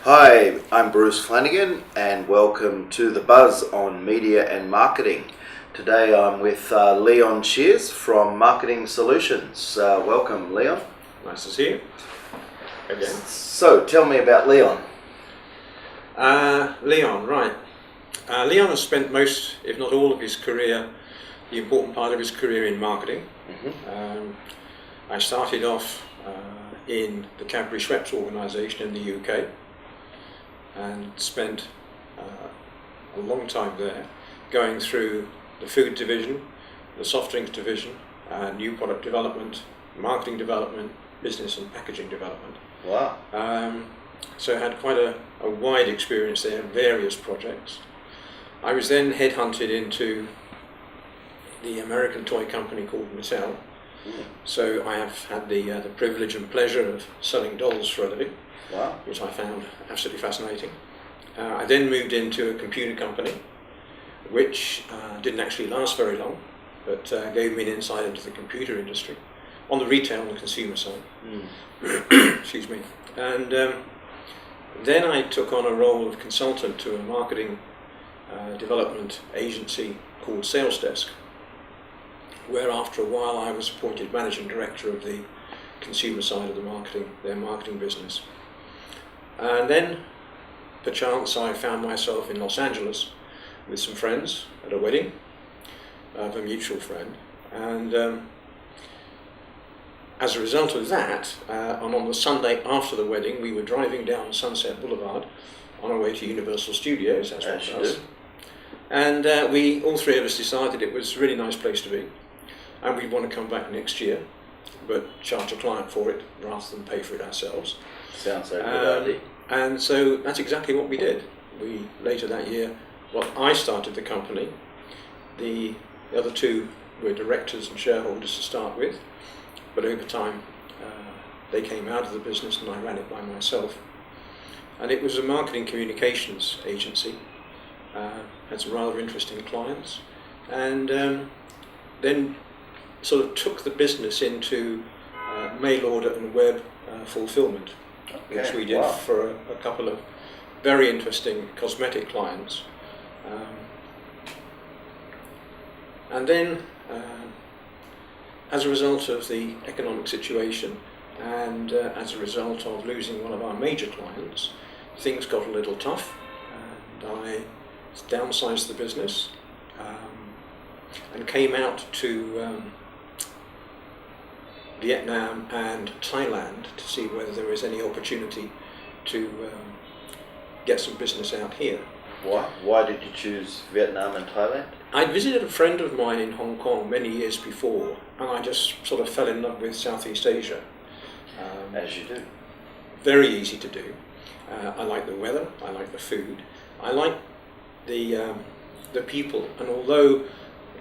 Hi, I'm Bruce Flanagan and welcome to The Buzz on Media and Marketing. Today I'm with Leon Shears from Marketing Solutions. Welcome, Leon. Nice to see you again. So, tell me about Leon. Leon, right. Leon has spent most, if not all of his career, the important part of his career in marketing. I started off in the Cadbury Schweppes organisation in the UK and spent a long time there going through the food division, the soft drinks division, new product development, marketing development, business and packaging development. Wow. So I had quite a wide experience there, various projects. I was then headhunted into the American toy company called Mattel. So I have had the privilege and pleasure of selling dolls for a living. Wow. Which I found absolutely fascinating. I then moved into a computer company, which didn't actually last very long, but gave me an insight into the computer industry on the retail and consumer side. Excuse me. And then I took on a role of consultant to a marketing development agency called Sales Desk, where after a while I was appointed managing director of the consumer side of their marketing business. And then, perchance, I found myself in Los Angeles with some friends at a wedding of a mutual friend. And as a result of that, and on the Sunday after the wedding, we were driving down Sunset Boulevard on our way to Universal Studios, as one does. And we, all three of us, decided it was a really nice place to be. And we'd want to come back next year, but charge a client for it rather than pay for it ourselves. Sounds like a good idea. And so that's exactly what we did. Later that year, I started the company. The other two were directors and shareholders to start with, but over time they came out of the business and I ran it by myself. And it was a marketing communications agency, had some rather interesting clients, and then sort of took the business into mail order and web fulfillment, which we did for a couple of very interesting cosmetic clients. And then, as a result of the economic situation and as a result of losing one of our major clients, things got a little tough and I downsized the business and came out to Vietnam and Thailand to see whether there was any opportunity to get some business out here. Why did you choose Vietnam and Thailand? I'd visited a friend of mine in Hong Kong many years before, and I just sort of fell in love with Southeast Asia. As you do. Very easy to do. I like the weather, I like the food, I like the people, and although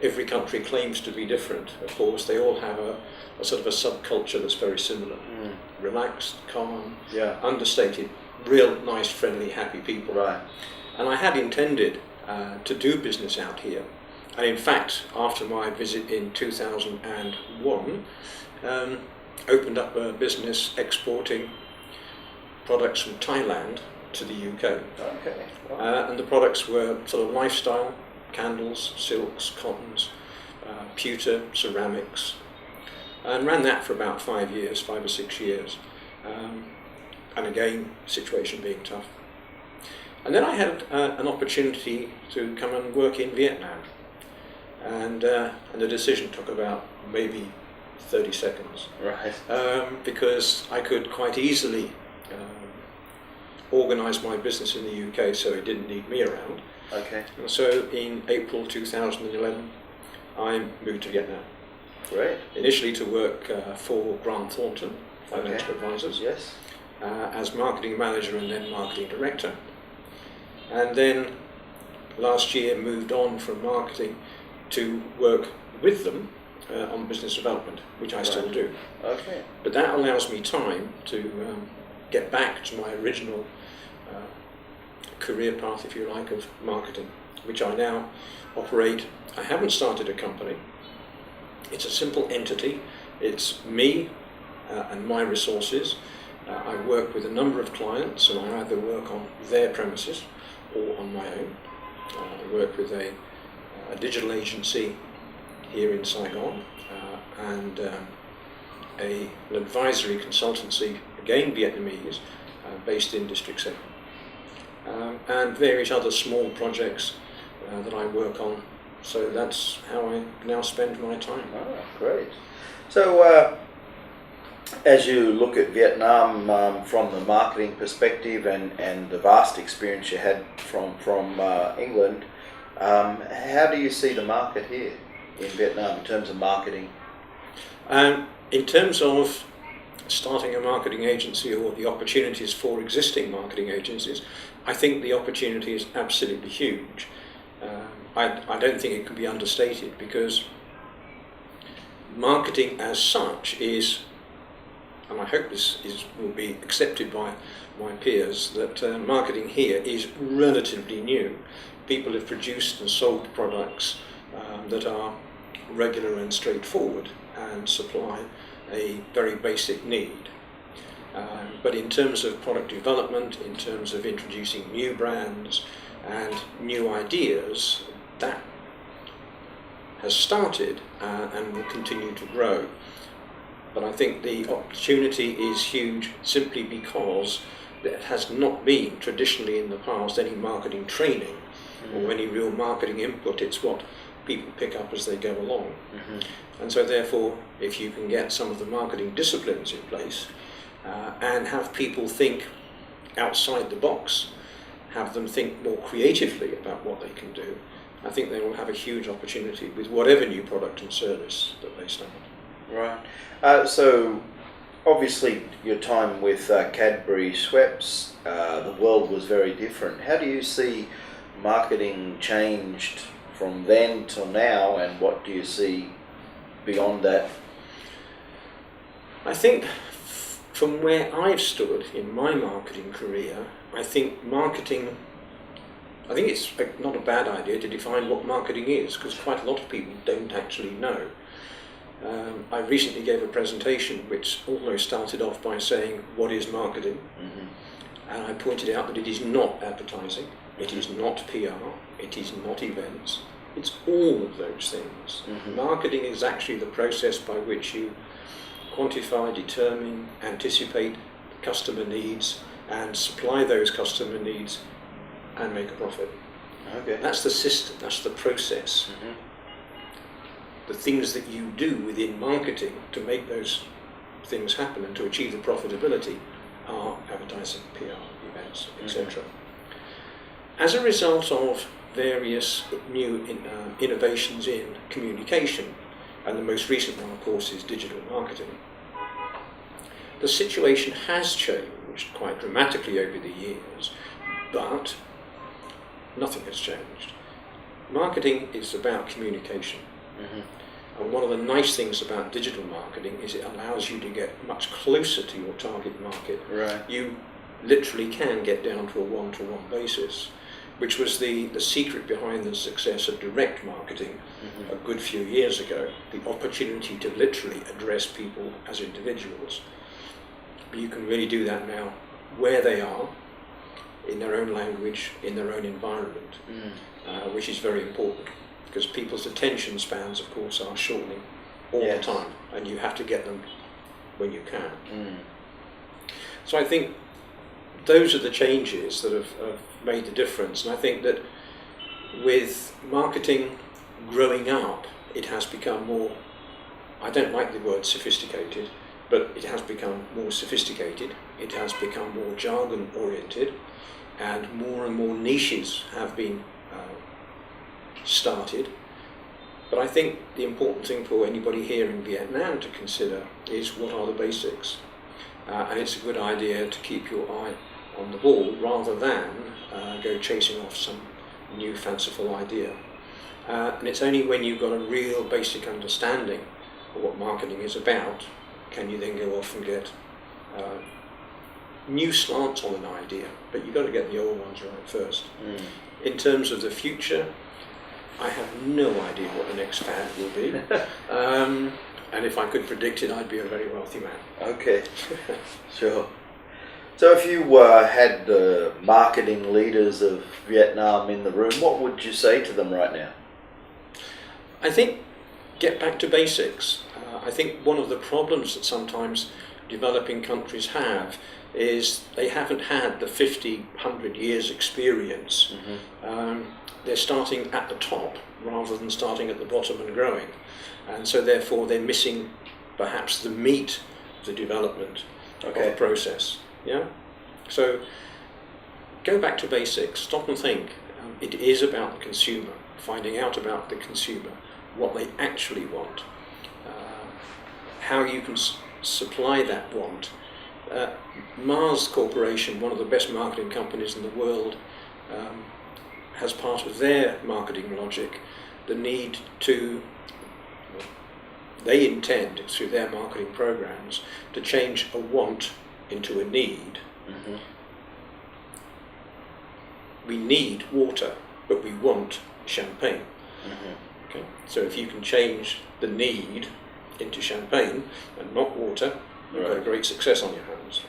every country claims to be different, of course, they all have a sort of a subculture that's very similar. Relaxed, calm, understated, real nice, friendly, happy people. Right. And I had intended to do business out here. And in fact, after my visit in 2001, opened up a business exporting products from Thailand to the UK. Okay. And the products were sort of lifestyle, candles, silks, cottons, pewter, ceramics, and ran that for about 5 or 6 years. And again, situation being tough. And then I had an opportunity to come and work in Vietnam. And the decision took about maybe 30 seconds. Right. Because I could quite easily organise my business in the UK so it didn't need me around. Okay. And so in April 2011, I moved to Vietnam. Great. Initially to work for Grant Thornton Financial Advisors. Yes. As marketing manager and then marketing director. And then last year moved on from marketing to work with them on business development, which I still do. Okay. But that allows me time to get back to my original career path, if you like, of marketing, which I now operate. I haven't started a company. It's a simple entity. It's me and my resources I work with a number of clients, and I either work on their premises or on my own. I work with a digital agency here in Saigon and an advisory consultancy, again Vietnamese, based in District 7. And various other small projects that I work on. So that's how I now spend my time. Oh, great. So as you look at Vietnam from the marketing perspective and the vast experience you had from England, how do you see the market here in Vietnam in terms of marketing? In terms of starting a marketing agency or the opportunities for existing marketing agencies, I think the opportunity is absolutely huge. I don't think it can be understated, because marketing as such is, and I hope this will be accepted by my peers, that marketing here is relatively new. People have produced and sold products that are regular and straightforward and supply a very basic need. But in terms of product development, in terms of introducing new brands and new ideas, that has started and will continue to grow. But I think the opportunity is huge simply because there has not been traditionally in the past any marketing training or any real marketing input. It's what people pick up as they go along. And so therefore, if you can get some of the marketing disciplines in place and have people think outside the box, have them think more creatively about what they can do, I think they will have a huge opportunity with whatever new product and service that they start. Right. So obviously your time with Cadbury Schweppes, the world was very different. How do you see marketing changed from then till now, and what do you see beyond that? I think from where I've stood in my marketing career, I think it's not a bad idea to define what marketing is, because quite a lot of people don't actually know. I recently gave a presentation which almost started off by saying, what is marketing? And I pointed out that it is not advertising, it is not PR, it is not events, it's all of those things. Marketing is actually the process by which you quantify, determine, anticipate customer needs and supply those customer needs and make a profit. Okay. That's the system, that's the process. The things that you do within marketing to make those things happen and to achieve the profitability are advertising, PR, events, etc. As a result of various new innovations in communication, and the most recent one of course is digital marketing, the situation has changed quite dramatically over the years, but nothing has changed. Marketing is about communication. And one of the nice things about digital marketing is it allows you to get much closer to your target market. Right. You literally can get down to a one-to-one basis, which was the secret behind the success of direct marketing a good few years ago, the opportunity to literally address people as individuals. But you can really do that now where they are, in their own language, in their own environment, which is very important, because people's attention spans, of course, are shortening all the time, and you have to get them when you can. So I think those are the changes that have made the difference, and I think that with marketing growing up, it has become more, I don't like the word sophisticated, but it has become more sophisticated, it has become more jargon oriented, and more niches have been started. But I think the important thing for anybody here in Vietnam to consider is what are the basics. And it's a good idea to keep your eye on the ball rather than go chasing off some new fanciful idea. And it's only when you've got a real basic understanding of what marketing is about can you then go off and get new slants on an idea, but you've got to get the old ones right first. In terms of the future, I have no idea what the next fad will be. And if I could predict it, I'd be a very wealthy man. Okay, sure. So if you had the marketing leaders of Vietnam in the room, what would you say to them right now? I think get back to basics. I think one of the problems that sometimes developing countries have is they haven't had the 50, 100 years experience. They're starting at the top rather than starting at the bottom and growing. And so therefore they're missing perhaps the meat of the development of the process. Yeah. So go back to basics, stop and think. It is about the consumer, finding out about the consumer, what they actually want, how you can supply that want. Mars Corporation, one of the best marketing companies in the world, has part of their marketing logic the need to, they intend through their marketing programs to change a want into a need. We need water, but we want champagne. Okay? So if you can change the need into champagne and not water, you've got a great success on your hands.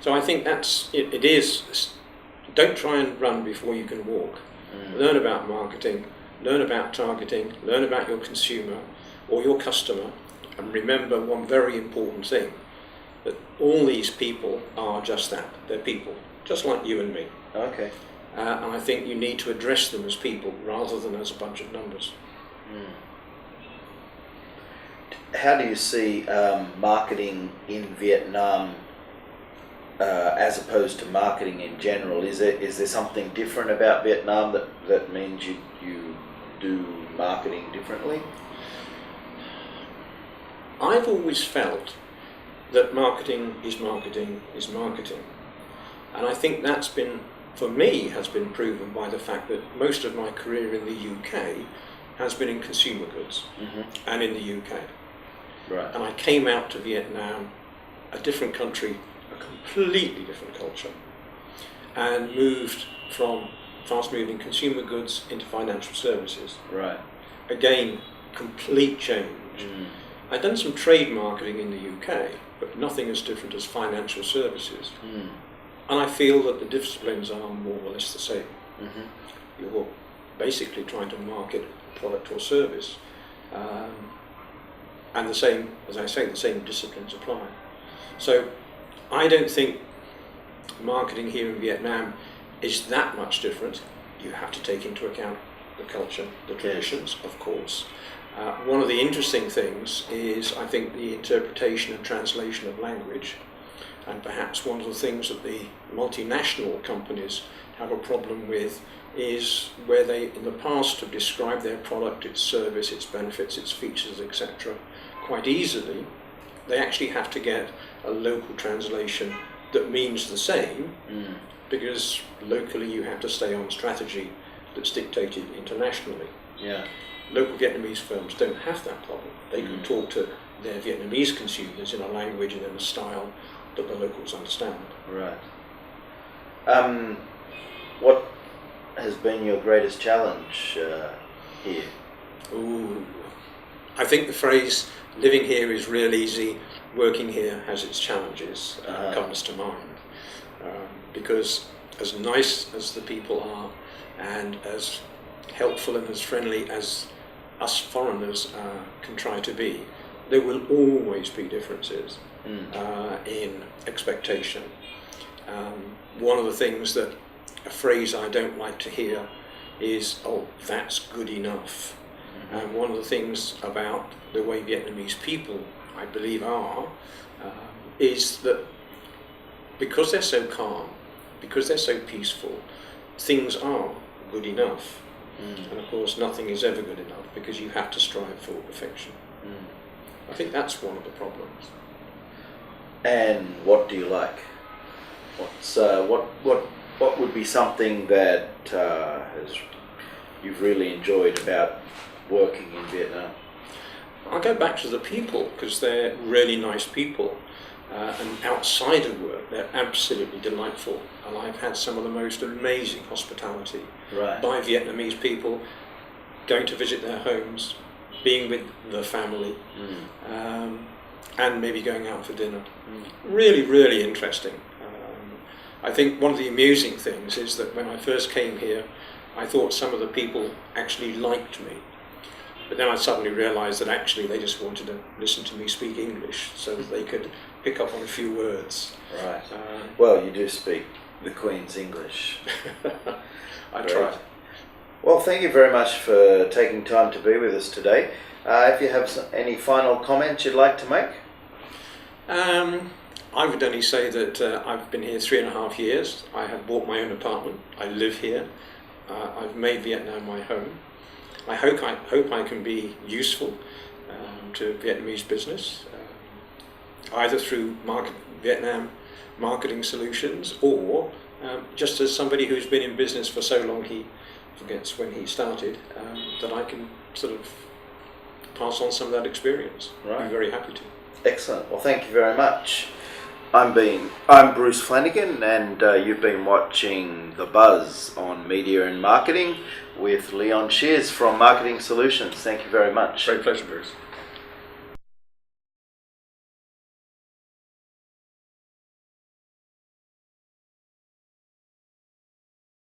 So I think that's it. It is. Don't try and run before you can walk. Learn about marketing, learn about targeting, learn about your consumer or your customer, and remember one very important thing, that all these people are just that. They're people, just like you and me. Okay. And I think you need to address them as people rather than as a bunch of numbers. How do you see marketing in Vietnam as opposed to marketing in general? Is there something different about Vietnam that means you do marketing differently? I've always felt that marketing is marketing is marketing. And I think that's been, for me, has been proven by the fact that most of my career in the UK has been in consumer goods and in the UK. Right. And I came out to Vietnam, a different country, a completely different culture, and moved from fast-moving consumer goods into financial services. Right. Again, complete change. I'd done some trade marketing in the UK, but nothing as different as financial services. And I feel that the disciplines are more or less the same. You're basically trying to market a product or service. And the same, as I say, the same disciplines apply. So I don't think marketing here in Vietnam is that much different. You have to take into account the culture, the traditions, of course. One of the interesting things is, I think, the interpretation and translation of language. And perhaps one of the things that the multinational companies have a problem with is where they, in the past, have described their product, its service, its benefits, its features, etc. quite easily. They actually have to get a local translation that means the same, because locally you have to stay on strategy that's dictated internationally. Yeah. Local Vietnamese firms don't have that problem. They can talk to their Vietnamese consumers in a language and in a style that the locals understand. Right. What has been your greatest challenge here? Ooh, I think the phrase "living here is real easy, working here has its challenges" comes to mind, because as nice as the people are, and as helpful and as friendly as us foreigners can try to be, there will always be differences in expectation. One of the things that, a phrase I don't like to hear is, "Oh, that's good enough." And one of the things about the way Vietnamese people, I believe, are, is that because they're so calm, because they're so peaceful, things are good enough. And of course nothing is ever good enough, because you have to strive for perfection. I think that's one of the problems. And what do you like? What would be something that you've really enjoyed about working in Vietnam? I'll go back to the people, because they're really nice people. And outside of work, they're absolutely delightful. And I've had some of the most amazing hospitality by Vietnamese people, going to visit their homes, being with the family. and maybe going out for dinner. Really, really interesting. I think one of the amusing things is that when I first came here, I thought some of the people actually liked me. But then I suddenly realised that actually they just wanted to listen to me speak English so that they could pick up on a few words. Right. Well, you do speak the Queen's English. I try. Well, thank you very much for taking time to be with us today. If you have any final comments you'd like to make? I would only say that I've been here 3.5 years. I have bought my own apartment. I live here. I've made Vietnam my home. I hope I can be useful to Vietnamese business, either through Vietnam marketing solutions, or just as somebody who's been in business for so long he forgets when he started, that I can sort of pass on some of that experience. Right. I'm very happy to. Excellent. Well, thank you very much. I'm Bruce Flanagan, and you've been watching The Buzz on Media and Marketing with Leon Shears from Marketing Solutions. Thank you very much. Great pleasure, Bruce.